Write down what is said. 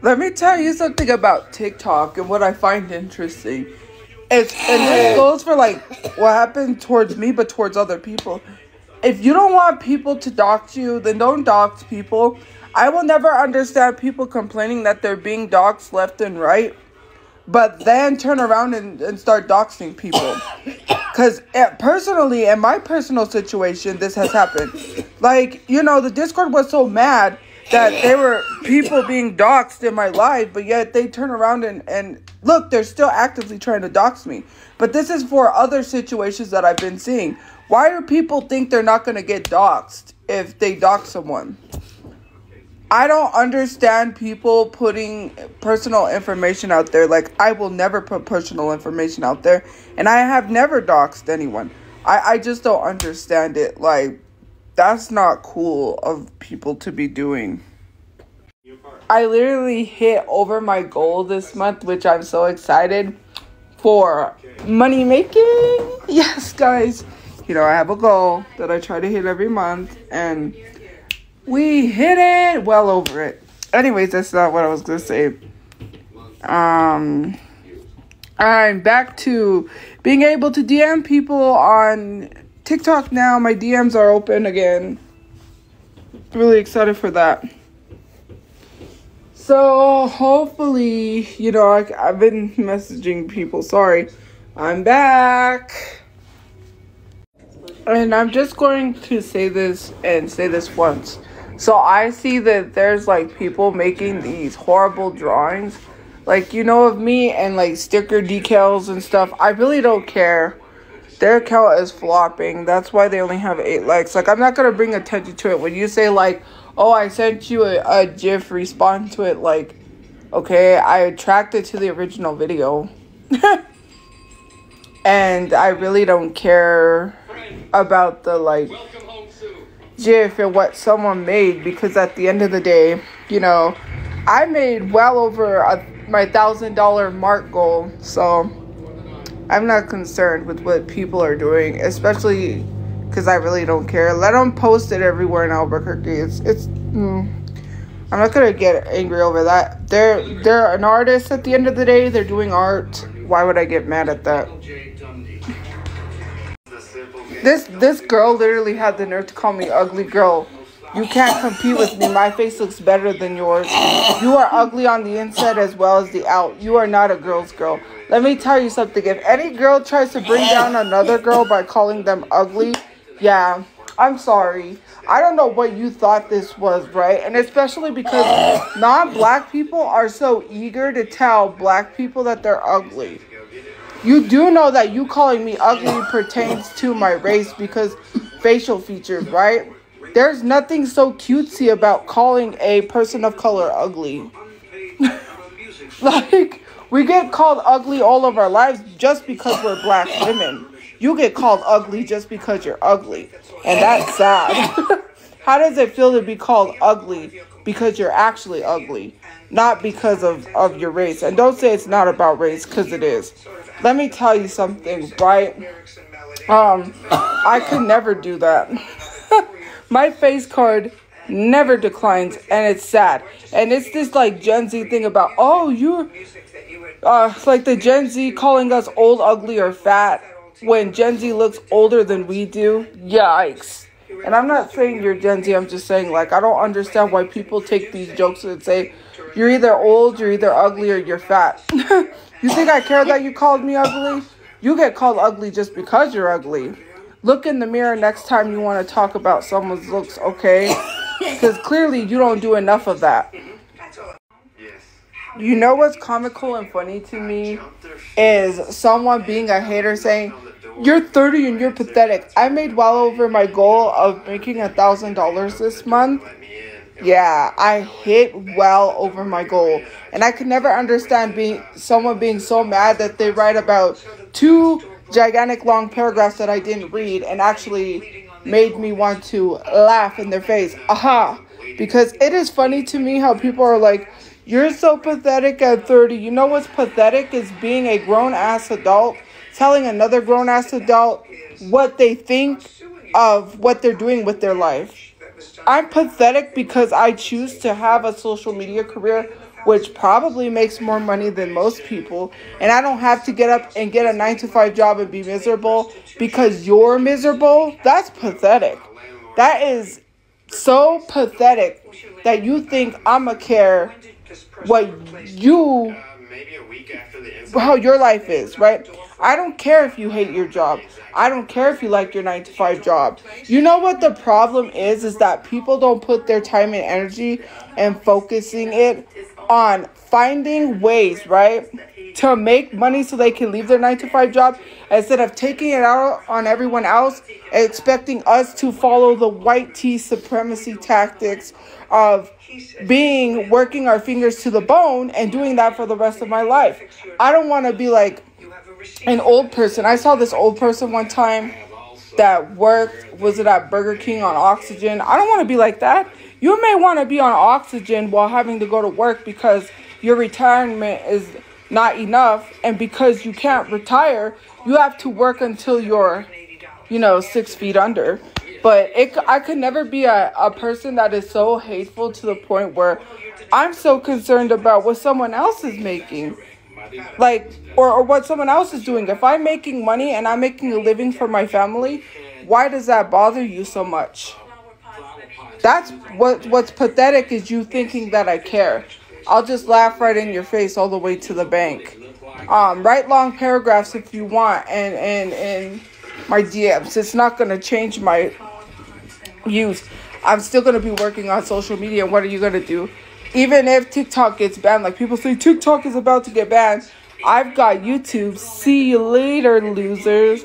Let me tell you something about TikTok and what I find interesting. And this goes for like what happened towards me, but towards other people. If you don't want people to dox you, then don't dox people. I will never understand people complaining that they're being doxed left and right, but then turn around and start doxing people. Because personally, in my personal situation, this has happened. Like, the Discord was so mad that there were people being doxed in my life, but yet they turn around and look, they're still actively trying to dox me. But this is for other situations that I've been seeing. Why do people think they're not going to get doxed if they dox someone? I don't understand people putting personal information out there. Like, I will never put personal information out there, and I have never doxed anyone. I just don't understand it. Like, that's not cool of people to be doing. I literally hit over my goal this month, which I'm so excited for money making. Yes, guys. I have a goal that I try to hit every month, and we hit it, well over it. Anyways, that's not what I was going to say. I'm back to being able to DM people on TikTok now. My DMs are open again. Really excited for that. So hopefully, I've been messaging people. Sorry. I'm back. And I'm just going to say this once. So I see that there's like people making these horrible drawings. Like, of me and like sticker decals and stuff. I really don't care. Their account is flopping. That's why they only have 8 likes. Like, I'm not going to bring attention to it. When you say like, oh, I sent you a GIF, respond to it. Like, okay, I attracted to the original video. And I really don't care about the like GIF and what someone made, because at the end of the day, I made well over my $1,000 mark goal, so I'm not concerned with what people are doing, especially because I really don't care. Let them post it everywhere in Albuquerque. I'm not gonna get angry over that. They're an artist at the end of the day. They're doing art. Why would I get mad at that? This girl literally had the nerve to call me ugly girl. You can't compete with me. My face looks better than yours. You are ugly on the inside as well as the out. You are not a girl's girl. Let me tell you something. If any girl tries to bring down another girl by calling them ugly, yeah, I'm sorry. I don't know what you thought this was, right? And especially because non-black people are so eager to tell black people that they're ugly. You do know that you calling me ugly pertains to my race because facial features, right? There's nothing so cutesy about calling a person of color ugly. Like, we get called ugly all of our lives just because we're black women. You get called ugly just because you're ugly. And that's sad. How does it feel to be called ugly because you're actually ugly? Not because of your race. And don't say it's not about race, because it is. Let me tell you something, right? I could never do that. My face card never declines, and it's sad. And it's this like Gen Z thing about, oh, you're like the Gen Z calling us old, ugly, or fat when Gen Z looks older than we do. Yikes. And I'm not saying you're Gen Z. I'm just saying, like, I don't understand why people take these jokes and say, you're either old, you're either ugly, or you're fat. You think I care that you called me ugly? You get called ugly just because you're ugly. Look in the mirror next time you want to talk about someone's looks, okay? Because clearly you don't do enough of that. You know what's comical and funny to me is someone being a hater saying, you're 30 and you're pathetic. I made well over my goal of making $1,000 this month. Yeah, I hit well over my goal. And I could never understand someone being so mad that they write about 2 gigantic long paragraphs that I didn't read and actually made me want to laugh in their face. Aha! Because it is funny to me how people are like, you're so pathetic at 30. You know what's pathetic is being a grown-ass adult, telling another grown-ass adult what they think of what they're doing with their life. I'm pathetic because I choose to have a social media career which probably makes more money than most people, and I don't have to get up and get a 9 to 5 job and be miserable because you're miserable. That's pathetic. That is so pathetic that you think I'ma care what you, how your life is, right? I don't care if you hate your job. I don't care if you like your 9 to 5 job. You know what the problem is that people don't put their time and energy and focusing it on finding ways, right, to make money so they can leave their 9 to 5 job instead of taking it out on everyone else and expecting us to follow the white tea supremacy tactics of working our fingers to the bone and doing that for the rest of my life. I don't want to be like an old person. I saw this old person one time that worked, was it at Burger King on oxygen? I don't want to be like that. You may want to be on oxygen while having to go to work because your retirement is not enough, and because you can't retire, you have to work until you're, 6 feet under. But I could never be a person that is so hateful to the point where I'm so concerned about what someone else is making. Like, or what someone else is doing. If I'm making money and I'm making a living for my family, why does that bother you so much? That's what's pathetic, is you thinking that I care. I'll just laugh right in your face all the way to the bank. Write long paragraphs if you want and my DMs. It's not going to change my views. I'm still going to be working on social media. What are you going to do? Even if TikTok gets banned, like people say TikTok is about to get banned, I've got YouTube. See you later, losers.